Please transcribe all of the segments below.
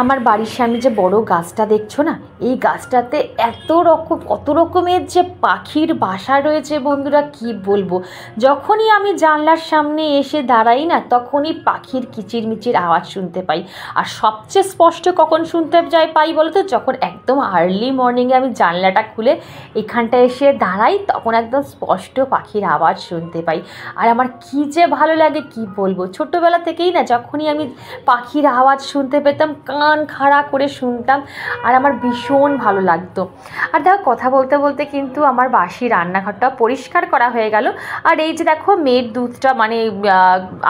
আমার বাড়ির সামনে যে বড় গাছটা দেখছো না, এই গাছটাতে কত রকমের যে পাখির বাসা রয়েছে বন্ধুরা, কি বলবো। যখনই আমি জানলার সামনে এসে দাঁড়াই না, তখনই পাখির কিচিরমিচির আওয়াজ শুনতে পাই। আর সবচেয়ে স্পষ্ট কখন শুনতে পাই বলো তো, যখন একদম আর্লি মর্নিংয়ে আমি জানলাটা খুলে এখানটায় এসে দাঁড়াই, তখন একদম স্পষ্ট পাখির আওয়াজ শুনতে পাই। আর আমার কী যে ভালো লাগে কি বলবো। ছোটোবেলা থেকেই না যখনই আমি পাখির আওয়াজ শুনতে পেতাম, কান খাড়া করে শুনতাম, আর আমার ভীষণ ভালো লাগতো। আর দেখো, কথা বলতে বলতে কিন্তু আমার বাসি রান্নাঘরটা পরিষ্কার করা হয়ে গেল। আর এই যে দেখো, মেয়ের দুধটা মানে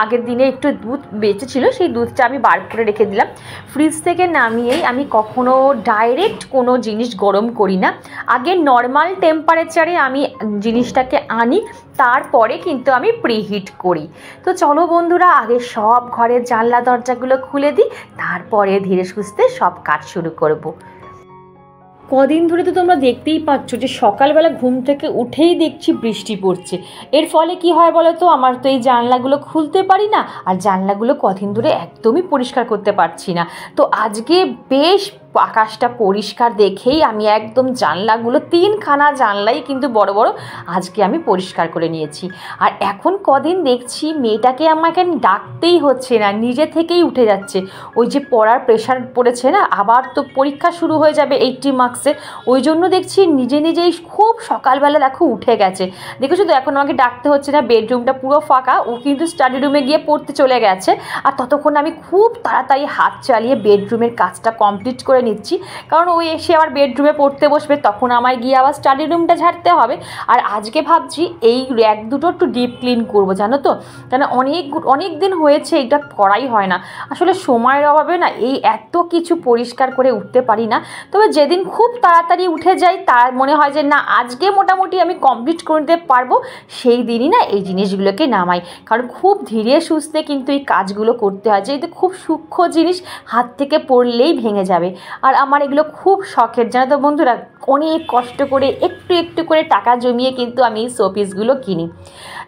আগের দিনে একটু দুধ বেঁচেছিল, সেই দুধটা আমি বার করে রেখে দিলাম। ফ্রিজ থেকে নামিয়েই আমি কখনো ডাইরেক্ট কোনো জিনিস গরম করি না, আগে নর্মাল টেম্পারেচারে আমি জিনিসটাকে আনি, তারপরে কিন্তু আমি প্রিহিট করি। তো চলো বন্ধুরা, আগে সব ঘরের জানলা দরজাগুলো খুলে দিই, তারপরে ধীরে সুস্থে সব কাজ শুরু করব। কদিন ধরে তো তোমরা দেখতেই পাচ্ছ যে সকালবেলা ঘুম থেকে উঠেই দেখছি বৃষ্টি পড়ছে। এর ফলে কি হয় বলো তো, আমার তো এই জানলাগুলো খুলতে পারি না, আর জানলাগুলো কদিন ধরে একদমই পরিষ্কার করতে পারছি না। তো আজকে বেশ আকাশটা পরিষ্কার দেখেই আমি একদম জানলাগুলো, 3খানা জানলাই কিন্তু বড় বড়, আজকে আমি পরিষ্কার করে নিয়েছি। আর এখন কদিন দেখছি মেয়েটাকে আমাকে ডাকতেই হচ্ছে না, নিজে থেকেই উঠে যাচ্ছে। ওই যে পড়ার প্রেশার পড়েছে না, আবার তো পরীক্ষা শুরু হয়ে যাবে 80 মার্কসে, ওই জন্য দেখছি নিজেই খুব সকালবেলা দেখো উঠে গেছে। দেখেছো তো, এখন আমাকে ডাকতে হচ্ছে না, বেডরুমটা পুরো ফাঁকা, ও কিন্তু স্টাডি রুমে গিয়ে পড়তে চলে গেছে। আর ততক্ষণ আমি খুব তাড়াতাড়ি হাত চালিয়ে বেডরুমের কাজটা কমপ্লিট করে নিচ্ছি, কারণ ও এসে আবার বেডরুমে পড়তে বসবে, তখন আমায় গিয়ে আবার স্টাডি রুমটা ঝাড়তে হবে। আর আজকে ভাবছি এই র্যাক দুটো একটু ডিপ ক্লিন করবো, জানো তো, কেন অনেক দিন হয়েছে এটা করাই হয় না। আসলে সময়ের অভাবে না এই এত কিছু পরিষ্কার করে উঠতে পারি না। তবে যেদিন খুব তাড়াতাড়ি উঠে যাই, তার মনে হয় যে না আজকে মোটামুটি আমি কমপ্লিট করে দিতে পারবো, সেই দিনই না এই জিনিসগুলোকে নামাই। কারণ খুব ধীরে সুস্থে কিন্তু এই কাজগুলো করতে হয়, যেহেতু খুব সূক্ষ্ম জিনিস, হাত থেকে পড়লেই ভেঙে যাবে। আর আমার এগুলো খুব শখের, জানো তো বন্ধুরা, অনেক কষ্ট করে একটু একটু করে টাকা জমিয়ে কিন্তু আমি এই শোপিসগুলো কিনি।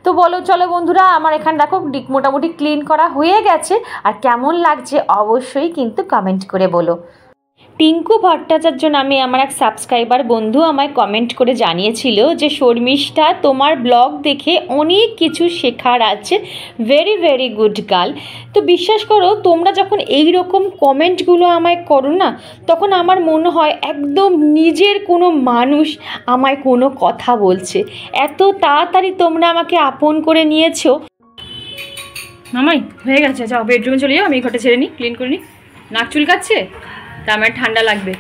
তো চলো বন্ধুরা, আমার এখানে দেখো মোটামুটি ক্লিন করা হয়ে গেছে। আর কেমন লাগছে অবশ্যই কিন্তু কমেন্ট করে বলো। টিঙ্কু ভট্টাচার্য নামে আমার এক সাবস্ক্রাইবার বন্ধু আমায় কমেন্ট করে জানিয়েছিল যে শর্মিষ্ঠা, তোমার ব্লগ দেখে অনেক কিছু শেখার আছে, ভেরি ভেরি গুড গার্ল। তো বিশ্বাস করো, তোমরা যখন এই রকম কমেন্টগুলো আমায় করো না, তখন আমার মনে হয় একদম নিজের কোনো মানুষ আমায় কোনো কথা বলছে। এত তাড়াতাড়ি তোমরা আমাকে আপন করে নিয়েছো। মামাই হয়ে গেছে, যাও বেডরুমে চলে যাও, আমি এই ঘরটা ছেড়ে নিই, ক্লিন করে নিই। নাক চুলকাচ্ছে, তা আমার ঠান্ডা লাগবে,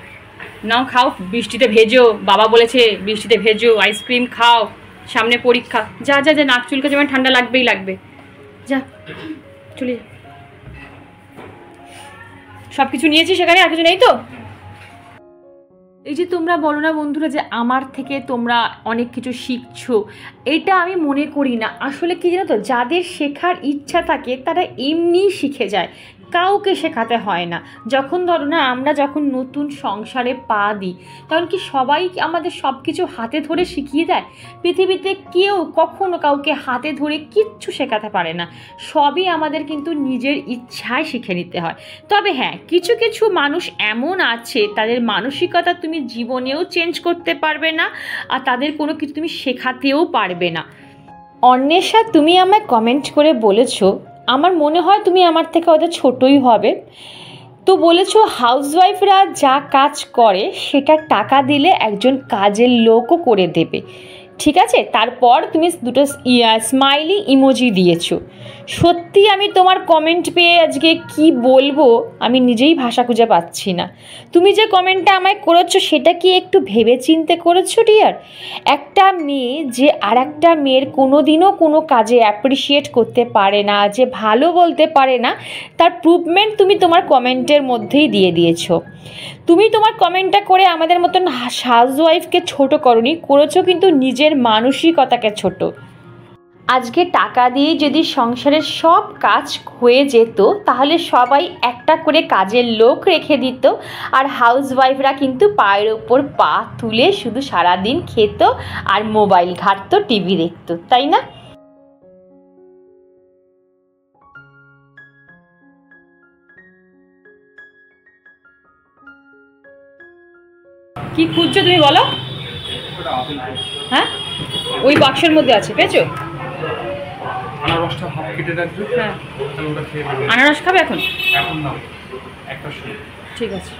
নাও খাও, বৃষ্টিতে ভেজো, বাবা বলেছে বৃষ্টিতে ভেজো, আইসক্রিম খাও, সামনে পরীক্ষা। যা যা যা, নাক চুলকাচ্ছে, আমার ঠান্ডা লাগবেই লাগবে, যা চলে যা। সব কিছু নিয়েছি সেখানে, আর কিছু নেই তো। এই যে তোমরা বলো না বন্ধুরা যে আমার থেকে তোমরা অনেক কিছু শিখছো, এটা আমি মনে করি না। আসলে কি জানো তো, যাদের শেখার ইচ্ছা থাকে তারা এমনিই শিখে যায়, কাউকে শেখাতে হয় না। যখন ধরো না আমরা যখন নতুন সংসারে পা দিই, তখন কি সবাই আমাদের সব কিছু হাতে ধরে শিখিয়ে দেয়? পৃথিবীতে কেউ কখনো কাউকে হাতে ধরে কিচ্ছু শেখাতে পারে না, সবই আমাদের কিন্তু নিজের ইচ্ছায় শিখে নিতে হয়। তবে হ্যাঁ, কিছু কিছু মানুষ এমন আছে, তাদের মানসিকতা তুমি জীবনেও চেঞ্জ করতে পারবে না, আর তাদের কোনো কিছু তুমি শেখাতেও পারবে না। অন্বেষা, তুমি আমায় কমেন্ট করে বলেছো, আমার মনে হয় তুমি আমার থেকে হয়তো ছোটোই হবে, তো বলেছো হাউসওয়াইফরা যা কাজ করে সেটা টাকা দিলে একজন কাজের লোকও করে দেবে, ঠিক আছে? তারপর তুমি দুটো স্মাইলি ইমোজি দিয়েছো। সত্যি আমি তোমার কমেন্ট পেয়ে আজকে কি বলবো, আমি নিজেই ভাষা খুঁজে পাচ্ছি না। তুমি যে কমেন্টটা আমায় করেছো, সেটা কি একটু ভেবে চিন্তে করেছো ডিয়ার? একটা মেয়ে যে আর একটা মেয়ের কোনো দিনও কোনো কাজে অ্যাপ্রিসিয়েট করতে পারে না, যে ভালো বলতে পারে না, তার প্রুভমেন্ট তুমি তোমার কমেন্টের মধ্যেই দিয়ে দিয়েছো। তুমি তোমার কমেন্টটা করে আমাদের মতন হাউসওয়াইফকে ছোটো করনি, করেছো কিন্তু নিজের মানসিকতাকে ছোট। আজকে টাকা দিয়ে যদি সংসারের সব কাজ হয়ে যেত, তাহলে সবাই একটা করে কাজের লোক রেখে দিত, আর হাউসওয়াইফরা কিন্তু পায়ের ওপর পা তুলে শুধু সারাদিন খেত আর মোবাইল ঘাঁটতো, টিভি দেখতো, তাই না? কি খুঁজছো তুমি বলো? হ্যাঁ ওই বাক্সের মধ্যে আছে, পেয়েছো? আনারসটা হাফ কেটে রাখবে। হ্যাঁ তাহলে ওটা খেয়ে নেবে। আনারস খাবে এখন? এখন না, একটা সময়। ঠিক আছে।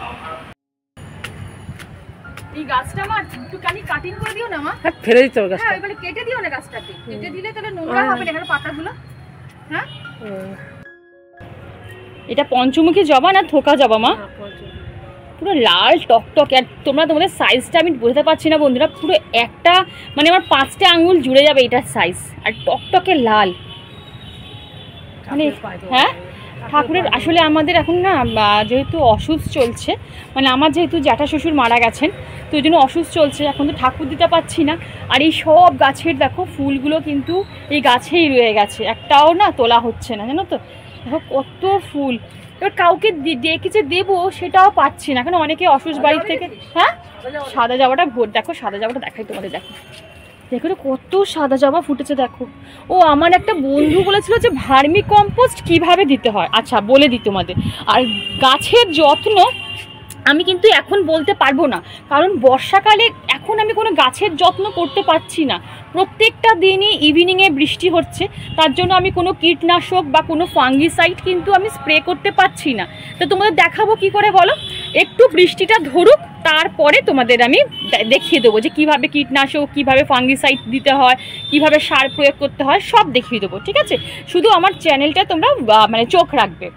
এই গাছটা আমার একটুখানি কাটিং করে দিও না মা। হ্যাঁ ফেলে দিতে হবে গাছটা। হ্যাঁ এবারে কেটে দিও না গাছটাকে, কেটে দিলে তাহলে নোংরা হবে না এখানে পাতাগুলো। হ্যাঁ এটা পঞ্চমুখী জবা না থোকা জবা মা? পুরো লাল টকটক। আর তোমরা তোমাদের সাইজটা আমি বোঝাতে পারছি না বন্ধুরা, পুরো একটা মানে আমার 5টা আঙুল জুড়ে যাবে এটার সাইজ, আর টকটকে লাল মানে। হ্যাঁ ঠাকুরের আসলে আমাদের এখন না যেহেতু অসুখ চলছে, মানে আমার যেহেতু জ্যাঠা শ্বশুর মারা গেছেন তো ওই জন্য অসুখ চলছে, এখন তো ঠাকুর দিতে পারছি না। আর এই সব গাছের দেখো ফুলগুলো কিন্তু এই গাছেই রয়ে গেছে, একটাও না তোলা হচ্ছে না, জানো তো? দেখো কত ফুল। এবার কাউকে ডেকে যে দেবো সেটাও পাচ্ছি না, কারণ অনেকে অসুখ বাড়ি থেকে। হ্যাঁ সাদা জবাটা ভোর, দেখো সাদা জবাটা দেখাই তোমাদের, দেখো দেখো কত সাদা জবা ফুটেছে দেখো। ও আমার একটা বন্ধু বলেছিল যে ভার্মি কম্পোস্ট কিভাবে দিতে হয়, আচ্ছা বলে দিই তোমাদের। আর গাছের যত্ন আমি কিন্তু এখন বলতে পারবো না, কারণ বর্ষাকালে এখন আমি কোনো গাছের যত্ন করতে পারছি না। প্রত্যেকটা দিনই ইভিনিংয়ে বৃষ্টি হচ্ছে, তার জন্য আমি কোনো কীটনাশক বা কোনো ফাঙ্গিসাইড কিন্তু আমি স্প্রে করতে পারছি না। তো তোমাদের দেখাবো কি করে বলো, একটু বৃষ্টিটা ধরুক তারপরে তোমাদের আমি দেখিয়ে দেবো যে কীভাবে কীটনাশক, কীভাবে ফাঙ্গিসাইড দিতে হয়, কীভাবে সার প্রয়োগ করতে হয়, সব দেখিয়ে দেবো, ঠিক আছে? শুধু আমার চ্যানেলটা তোমরা মানে চোখ রাখবে,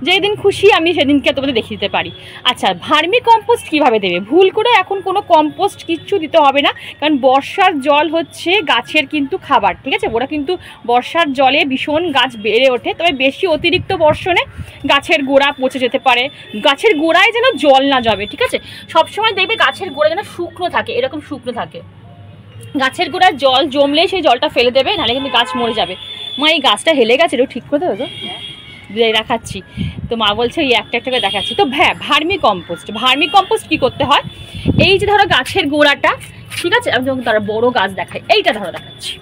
যেদিন খুশি আমি সেদিনকে তোমাদের দেখিয়ে দিতে পারি। আচ্ছা ভার্মি কম্পোস্ট কীভাবে দেবে? ভুল করে এখন কোনো কম্পোস্ট কিচ্ছু দিতে হবে না, কারণ বর্ষার জল হচ্ছে গাছের কিন্তু খাবার, ঠিক আছে? ওরা কিন্তু বর্ষার জলে ভীষণ গাছ বেড়ে ওঠে, তবে বেশি অতিরিক্ত বর্ষণে গাছের গোড়া পচে যেতে পারে। গাছের গোড়ায় যেন জল না যাবে, ঠিক আছে? সবসময় দেখবে গাছের গোড়া যেন শুকনো থাকে, এরকম শুকনো থাকে। গাছের গোড়ায় জল জমলেই সেই জলটা ফেলে দেবে, নাহলে কিন্তু গাছ মরে যাবে। মা এই গাছটা হেলে গেছে, এটাও ঠিক করে দেবে তো? দেখাচ্ছি তো, মা বলছে এই একটা একটা করে দেখাচ্ছি তো। হ্যাঁ ভার্মি কম্পোস্ট কী করতে হয়, এই যে ধরো গাছের গোড়াটা, ঠিক আছে? আমি যখন তারা বড়ো গাছ দেখাই, এইটা ধরো দেখাচ্ছি,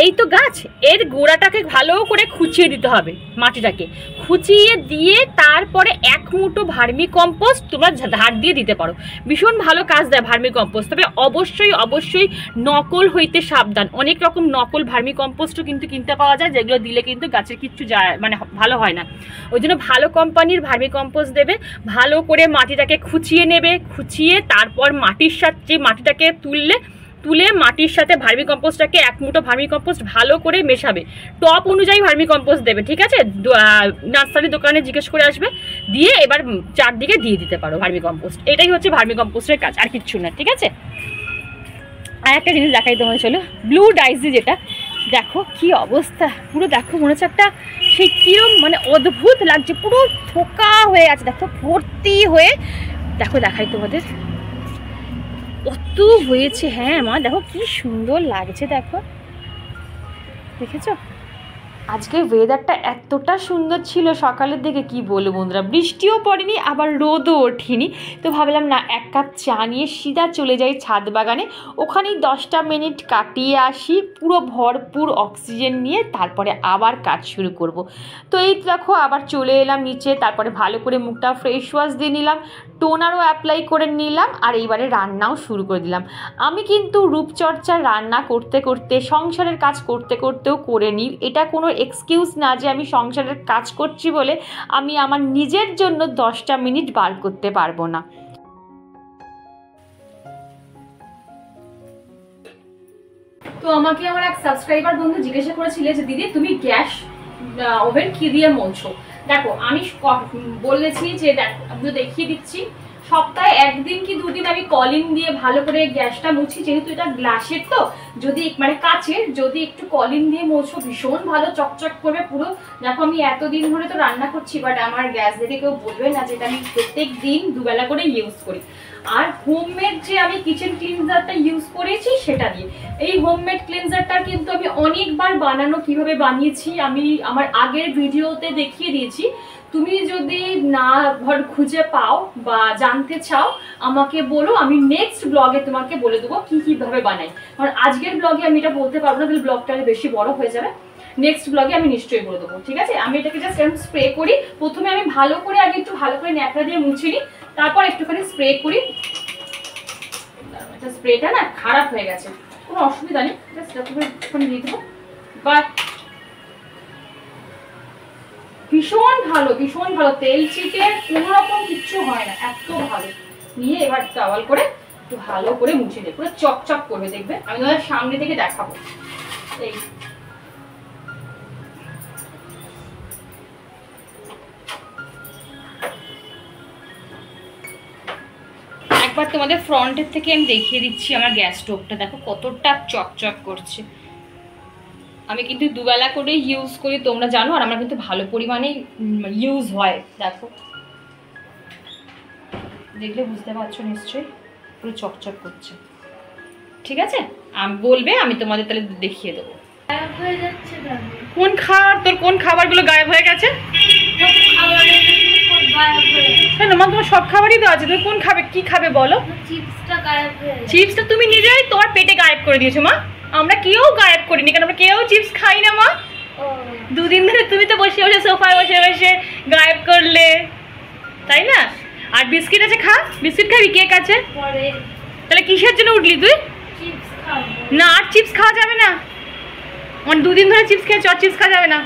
এই তো গাছ, এর গোড়াটাকে ভালো করে খুঁচিয়ে দিতে হবে, মাটিটাকে খুঁচিয়ে দিয়ে তারপরে 1 মুঠো ভার্মি কম্পোস্ট তোমরা ধার দিয়ে দিতে পারো। ভীষণ ভালো কাজ দেয় ভার্মি কম্পোস্ট, তবে অবশ্যই অবশ্যই নকল হইতে সাবধান। অনেক রকম নকল ভার্মি কম্পোস্টও কিন্তু কিনতে পাওয়া যায়, যেগুলো দিলে কিন্তু গাছের কিচ্ছু যায় মানে ভালো হয় না। ওই জন্য ভালো কোম্পানির ভার্মি কম্পোস্ট দেবে, ভালো করে মাটিটাকে খুঁচিয়ে নেবে, খুঁচিয়ে তারপর মাটির সাথে মাটিটাকে তুলে মাটির সাথে ভার্মি কম্পোস্টটাকে 1 মুঠো ভার্মি কম্পোস্ট ভালো করে মেশাবে। টপ অনুযায়ী ভার্মি কম্পোস্ট দেবে, ঠিক আছে? নার্সারি দোকানে জিজ্ঞেস করে আসবে, দিয়ে এবার চারদিকে দিয়ে দিতে পারো ভার্মি কম্পোস্ট। এটাই হচ্ছে ভার্মি কম্পোস্টের কাজ, আর কিচ্ছু না, ঠিক আছে? আর একটা জিনিস দেখাই তোমাদের, চলো। ব্লু ডাইজি, যেটা দেখো কি অবস্থা, পুরো দেখো মনে হচ্ছে একটা সেই কিরম মানে অদ্ভুত লাগছে, পুরো থোকা হয়ে আছে দেখো, ভর্তি হয়ে। দেখো দেখাই তোমাদের কত হয়েছে। হ্যাঁ মা দেখো কি সুন্দর লাগছে, দেখো দেখেছো? আজকের ওয়েদারটা এতটা সুন্দর ছিল সকালের দিকে, কি বলবো বন্ধুরা, বৃষ্টিও পড়েনি আবার রোদও ওঠেনি। তো ভাবলাম না 1 কাপ চা নিয়ে সিধা চলে যাই ছাদ বাগানে, ওখানেই 10টা মিনিট কাটিয়ে আসি, পুরো ভরপুর অক্সিজেন নিয়ে তারপরে আবার কাজ শুরু করব। তো এই দেখো আবার চলে এলাম নিচে, তারপরে ভালো করে মুখটা ফ্রেশ ওয়াশ দিয়ে নিলাম, টোনারও অ্যাপ্লাই করে নিলাম, আর এইবারে রান্নাও শুরু করে দিলাম। আমি কিন্তু রূপচর্চার রান্না করতে করতে, সংসারের কাজ করতে করতেও করে নিই, এটা কোনো এক্সকিউজ না যে আমি সংসারের কাজ করছি বলে আমি আমার নিজের জন্য 10টা মিনিট বার করতে পারবো না। তো আমাকে আমার এক সাবস্ক্রাইবার বন্ধু জিজ্ঞাসা করেছিলে যে দিদি তুমি গ্যাস ওভেন কি দিয়ে মোছো। দেখো আমি বলেছি যে আমি দেখিয়ে দিচ্ছি, সপ্তাহে 1 দিন কি 2 দিন আমি কলিং দিয়ে ভালো করে গ্যাসটা মুছি, যেহেতু এটা গ্লাসের তো, যদি মানে কাচের, যদি একটু কলিং দিয়ে মোছো ভীষণ ভালো চকচক করবে পুরো। দেখো আমি এতদিন ধরে তো রান্না করছি, বাট আমার গ্যাস দেখে কেউ বলবে না যেটা আমি প্রত্যেক দিন 2 বেলা করে ইউজ করি। আর হোমমেড যে আমি কিচেন ক্লিনজারটা ইউজ করেছি সেটা দিয়ে, এই হোমমেড ক্লিনজারটা কিন্তু আমি অনেকবার বানানো, কিভাবে বানিয়েছি আমি আমার আগের ভিডিওতে দেখিয়ে দিয়েছি। তুমি যদি না খুঁজে পাও বা জানতে চাও আমাকে বলো, আমি নেক্সট ব্লগে তোমাকে বলে দেবো কিভাবে বানাই, কারণ আজকের ব্লগে আমি এটা বলতে পারবো না, তাহলে ব্লগটা বেশি বড় হয়ে যাবে। নেক্সট ব্লগে আমি নিশ্চয়ই বলে দেবো, ঠিক আছে? আমি এটাকে জাস্ট স্প্রে করি, প্রথমে আমি ভালো করে আগে একটু ভালো করে ন্যাকড়া দিয়ে মুছে নিই, তারপর একটুখানি স্প্রে করি, আচ্ছা স্প্রেটা না খারাপ হয়ে গেছে, কোনো অসুবিধা নেই, জাস্ট একটু দিয়ে দেবো। বাট ভীষণ ভালো, ভীষণ ভালো, তেল চিটে কোনো রকম কিচ্ছু হয় না, এত ভালো। নিয়ে এবার টাওয়াল করে একটু ভালো করে মুছে দেবে, পুরো চকচক করবে, দেখবে। আমি তোমাদের সামনে থেকে দেখাবো। এই একবার তোমাদের ফ্রন্টের থেকে আমি দেখিয়ে দিচ্ছি আমার গ্যাস স্টোভটা, দেখো কতটা চকচক করছে। আমি কিন্তু দুবেলা করে ইউজ করি, তোমরা জানো, আর আমার কিন্তু ভালো পরিমাণে ইউজ হয়। দেখো, দেখলে বুঝতে পারছো নিশ্চয়ই, পুরো চকচক করছে। ঠিক আছে, আমি বলবে, আমি তোমাদের তাহলে দেখিয়ে দেবো। কোন খাবার, তোর কোন খাবারগুলো গায়েব হয়ে গেছে? মা তোমার সব খাবারই তো আছে, তুমি কোন খাবে, কি খাবে বলো? চিপসটা তুমি নিজেই তোমার পেটে গায়েব করে দিয়েছো মা, আমরা কেউ গায়েব করিনি, কারণ আমরা কেউ চিপস খাই না মা। দুদিন ধরে তুমি তো বসে বসে সোফায় বসে বসে গায়েব করলে, তাই না? আর বিস্কিট আছে, খা, বিস্কিট খাবি, কেক আছে। তাহলে কিসের জন্য উঠলি তুই? না, আর চিপস খাওয়া যাবে না, দুদিন ধরে চিপস খেয়েছ, আর চিপস খাওয়া যাবে না।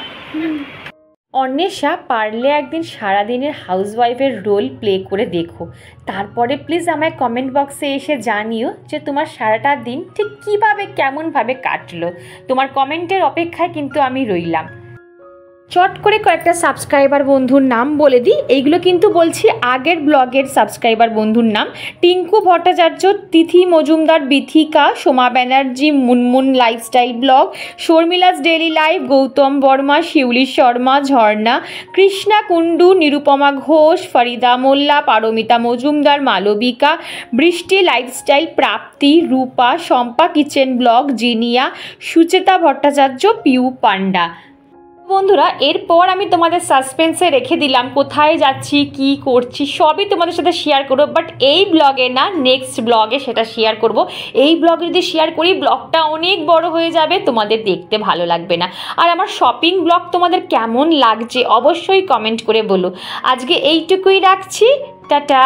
অন্বেষা, পারলে একদিন সারাদিনের হাউসওয়াইফের রোল প্লে করে দেখো, তারপরে প্লিজ আমায় কমেন্ট বক্সে এসে জানিও যে তোমার সারাটা দিন ঠিক কীভাবে কেমনভাবে কাটলো। তোমার কমেন্টের অপেক্ষায় কিন্তু আমি রইলাম। চট করে কয়েকটা সাবস্ক্রাইবার বন্ধুর নাম বলে দিই, এইগুলো কিন্তু বলছি আগের ব্লগের সাবস্ক্রাইবার বন্ধুর নাম: Tinku Bhattacharya, Tithi Majumdar, Bithika, Soma Banerjee, Munmun lifestyle blog, Sharmila's daily life, Gautam Barma, Shiuli Sharma, Jharna, Krishna Kundu, Nirupama Ghosh, Farida Molla, Paramita Majumdar, Malabika, Brishti lifestyle, Prapti, Rupa, Shampa kitchen blog, Zinia, Sucheta Bhattacharya, Piu Panda. বন্ধুরা, এরপর আমি তোমাদের সাসপেন্সে রেখে দিলাম কোথায় যাচ্ছি, কি করছি, সবই তোমাদের সাথে শেয়ার করবো, বাট এই ব্লগে না, নেক্সট ব্লগে সেটা শেয়ার করব। এই ব্লগে যদি শেয়ার করি, ব্লগটা অনেক বড় হয়ে যাবে, তোমাদের দেখতে ভালো লাগবে না। আর আমার শপিং ব্লগ তোমাদের কেমন লাগছে অবশ্যই কমেন্ট করে বলো। আজকে এইটুকুই রাখছি, টাটা।